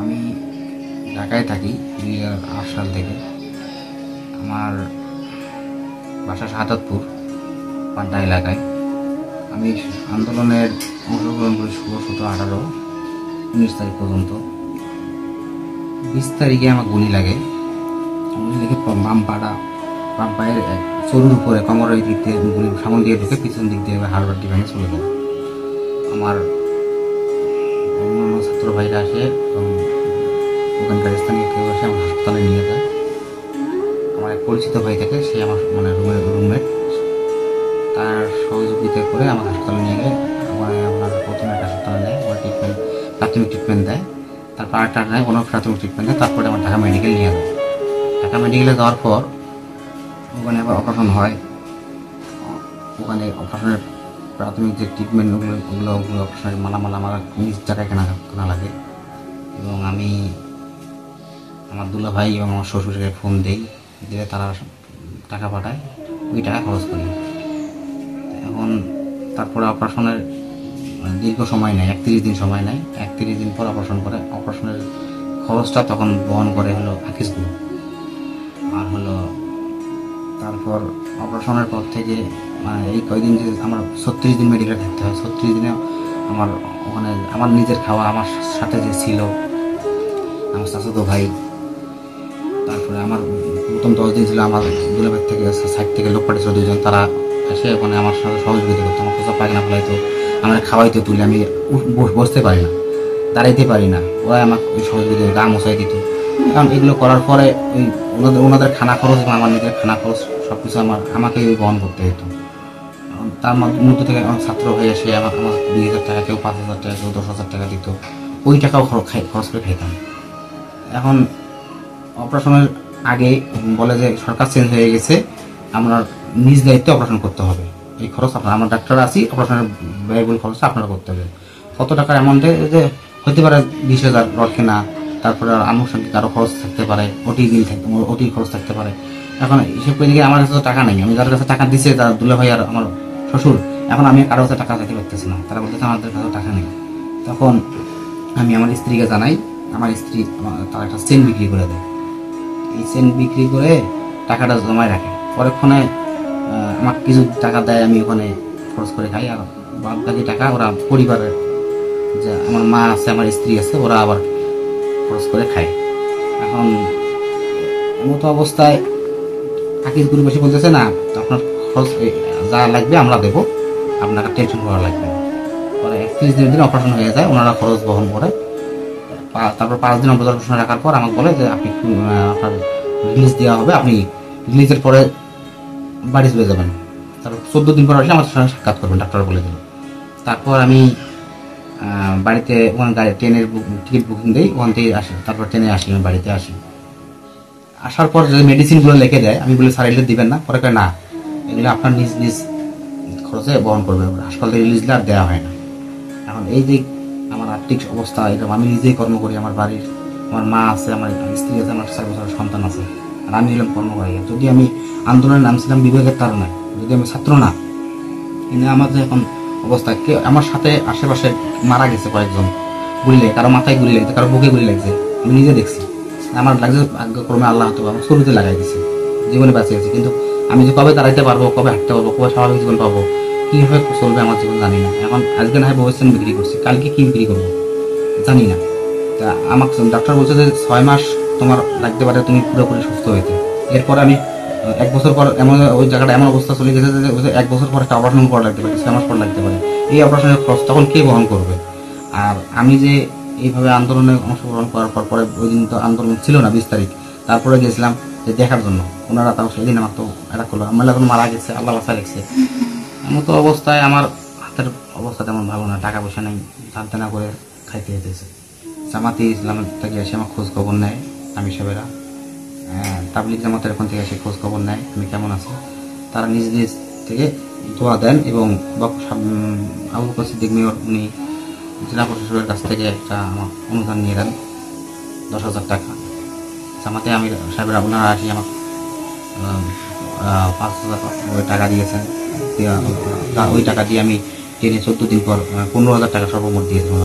আমি ঢাকায় থাকি 2008 সাল থেকে। আমার বাসা শাহাদাতপুর পাড্ডা এলাকায়। আমি আন্দোলনের অংশগ্রহণ করি 16, 17, 18, 19 তারিখ পর্যন্ত। 20 তারিখে আমার গুলি লাগে। গুলি লেগে বাম পায়ের চরুর উপরে কোমরের দিক দিয়ে গুলি সামন দিয়ে ঢুকে পিছন দিক দিয়ে হাড় ভেঙে চলে যায়। আমার অন্যান্য ছাত্র ভাইরা আসে এবং ওখানকার স্থানীয় কেউ আসে আমার হাসপাতালে নিয়ে যায়। আমার এক পরিচিত ভাই থাকে, সে আমার রুমমেট, তার সহযোগিতা করে আমার হাসপাতালে নিয়ে গিয়ে আপনার প্রথমে একটা হাসপাতালে নেয়, ওরা প্রাথমিক ট্রিটমেন্ট দেয়, তারপর আরেকটা নেয় কোনো প্রাথমিক ট্রিটমেন্ট দেয়, তারপরে আমার ঢাকা মেডিকেল নিয়ে যায়। ঢাকা মেডিকেলে যাওয়ার পর ওখানে আবার অপারেশন হয়। ওখানে অপারেশনের প্রাথমিক যে ট্রিটমেন্ট ওগুলো অপারেশনের মালামাল আমার নিজ জায়গায় কেনা লাগে এবং আমি আমার দুলা ভাই এবং আমার শ্বশুরকে ফোন দিই, দিলে তারা টাকা পাঠায়, ওই টাকা খরচ করি। এখন তারপরে অপারেশনের দীর্ঘ সময় নেয়, 31 দিন সময় নেয়। 31 দিন পর অপারেশন করে। অপারেশনের খরচটা তখন বহন করে হলো আকিস গ্রুপ। আর হলো তারপর অপারেশনের পর থেকে এই কয়দিন যে আমার 36 দিন মেডিকেলে থাকতে হয়। 36 দিনে আমার ওখানে আমার নিজের খাওয়া, আমার সাথে যে ছিল আমার চাচাতো ভাই, তারপরে আমার প্রথম 10 দিন ছিল আমার দুলাভাই থেকে সাইড থেকে লোক পাঠিয়েছিল 2 জন, তারা এসে ওখানে আমার সাথে সহযোগিতা করতো। আমার প্রসাব পায়খানা ফেলাইতো, আমার খাওয়াইতে তুলে, আমি বসতে পারি না, দাঁড়াইতে পারি না, ওরা আমাকে ওই সহযোগিতা গা মশাই দিত। কারণ এগুলো করার পরে ওই ওনাদের খানা খরচ এবং আমার নিজের খানা খরচ সব কিছু আমাকে বহন করতে হতো। তার মধ্যে থেকে আমার ছাত্র হয়ে এসে আমার 2000 টাকা, কেউ 5000 টাকা, কেউ 10,000 টাকা দিত। ওই টাকাও খরচ করে খাইতাম। এখন অপারেশনের আগে বলে যে সরকার চেঞ্জ হয়ে গেছে, আমরা নিজ দায়িত্বে অপারেশন করতে হবে, এই খরচ আমার ডাক্তার আছি, অপারেশনের ব্যয়বহুল খরচ আপনারা করতে হবে। কত টাকার অ্যামাউন্টে যে হতে পারে 20,000 রড কেনা, তারপরে আনুষঙ্গিক আরও খরচ থাকতে পারে, ওটি খরচ থাকতে পারে। এখন হিসেব করে দিকে আমার কাছে তো টাকা নেই, আমি যার কাছে টাকা দিচ্ছে তার দুলা ভাই আর আমার শ্বশুর, এখন আমি কারো কাছে টাকা চাইতে পারতেছি না, তারা বলতেছে আমাদের কাছে টাকা নেই। তখন আমি আমার স্ত্রীকে জানাই, আমার স্ত্রী তার একটা চেন বিক্রি করে দেয়। এই চেন বিক্রি করে টাকাটা জমায় রাখে, পরেক্ষণে আমার কিছু টাকা দেয়, আমি ওখানে খরচ করে খাই। আর বাদ বাকি টাকা ওরা পরিবারের যে আমার মা আছে, আমার স্ত্রী আছে, ওরা আবার খরচ করে খায়। এখন মতো অবস্থায় আকিস গ্রুপ এসে বলতেছে না, আপনার খরচ যা লাগবে আমরা দেবো, আপনাকে টেনশন করা লাগবে না। পরে 31 দিন অপারেশন হয়ে যায়, ওনারা খরচ বহন করে। তারপর 5 দিন অবজারভেশন রাখার পর আমাকে বলে যে আপনি আপনার রিলিজ দেওয়া হবে, আপনি রিলিজের পরে বাড়ি চলে যাবেন। তারপর 14 দিন পর আসলে আমার সঙ্গে সাক্ষাৎ করবেন, ডাক্তার বলে দিল। তারপর আমি বাড়িতে ওখানে ট্রেনের টিকিট বুকিং দিই, ওখান থেকে আসি, তারপর ট্রেনে আসি, আমি বাড়িতে আসি। আসার পর যে মেডিসিনগুলো লিখে দেয়, আমি বলি স্যার এগুলো দিবেন না, পরে না, এগুলো আপনার নিজ খরচে বহন করবে, হাসপাতাল থেকে রিলিজ দিলে আর দেওয়া হয় না। এখন এই যে আমার আর্থিক অবস্থা, এটা আমি নিজেই কর্ম করি, আমার বাড়ির আমার মা আছে, আমার স্ত্রী আছে, আমার 4 বছরের সন্তান আছে, আর আমি হলাম কর্মকারী। যদি আমি আন্দোলনের নামছিলাম বিবেকের তাড়নায়, যদি আমি ছাত্র না, কিন্তু আমার যে এখন অবস্থা, কেউ আমার সাথে আশেপাশে মারা গেছে কয়েকজন গুলি লেগে, কারো মাথায় গুলি লাগছে, কারো বুকে গুলি লাগছে, আমি নিজে দেখছি। আমার লাগছে ভাগ্যক্রমে আল্লাহ হয়তো আমার শুরুতে লাগাই দিছে, জীবনে বাঁচে গেছি। কিন্তু আমি যে কবে দাঁড়াইতে পারবো, কবে হাঁটতে পারবো, কবে স্বাভাবিক জীবন পাবো, কীভাবে চলবে আমার জীবন জানি না। এখন আজকে না হয় ভবিষ্যৎ বিক্রি করছি, কালকে কি বিক্রি করবো জানি না। তা আমাকে ডাক্তার বলছে যে 6 মাস তোমার লাগতে পারে তুমি পুরোপুরি সুস্থ হইতে। এরপর আমি 1 বছর পর এমন ওই জায়গাটা এমন অবস্থা চলে গেছে যে 1 বছর পর একটা অপারেশন করা লাগতে পারে, 6 মাস পর লাগতে পারে। এই অপারেশনের খরচ তখন কে বহন করবে? আর আমি যে এইভাবে আন্দোলনে অংশগ্রহণ করার পরে ওই দিন তো আন্দোলন ছিল না, 20 তারিখ, তারপরে গেছিলাম যে দেখার জন্য, ওনারা তাও সেদিন আমার তো এটা করলো, আমার এখন মারা গেছে, আল্লাহ বাসা রেখেছে। এমন তো অবস্থায় আমার হাতের অবস্থা তেমন ভালো না, টাকা পয়সা নেই, ধার দেনা করে খাইতে যেতেছে। জামাতে ইসলামের থেকে এসে আমার খোঁজ খবর নেয়, আমি সাহেবেরা তাবলিগ জামাতের এখন থেকে এসে খোঁজ খবর নেয় আমি কেমন আছি। তারা নিজ থেকে দোয়া দেন এবং আবু বকর সিদ্দিক মেয়র উনি জেলা প্রশাসকের কাছ থেকে একটা আমার অনুদান নিয়ে দেন 10,000 টাকা। জামাতে আমি সাহেবেরা ওনারা আসি আমার 5,000 টাকা দিয়েছেন। ওই টাকা দিয়ে আমি ট্রেনে 14 দিন পর 15,000 টাকা সর্বমোট দিয়েছিলাম।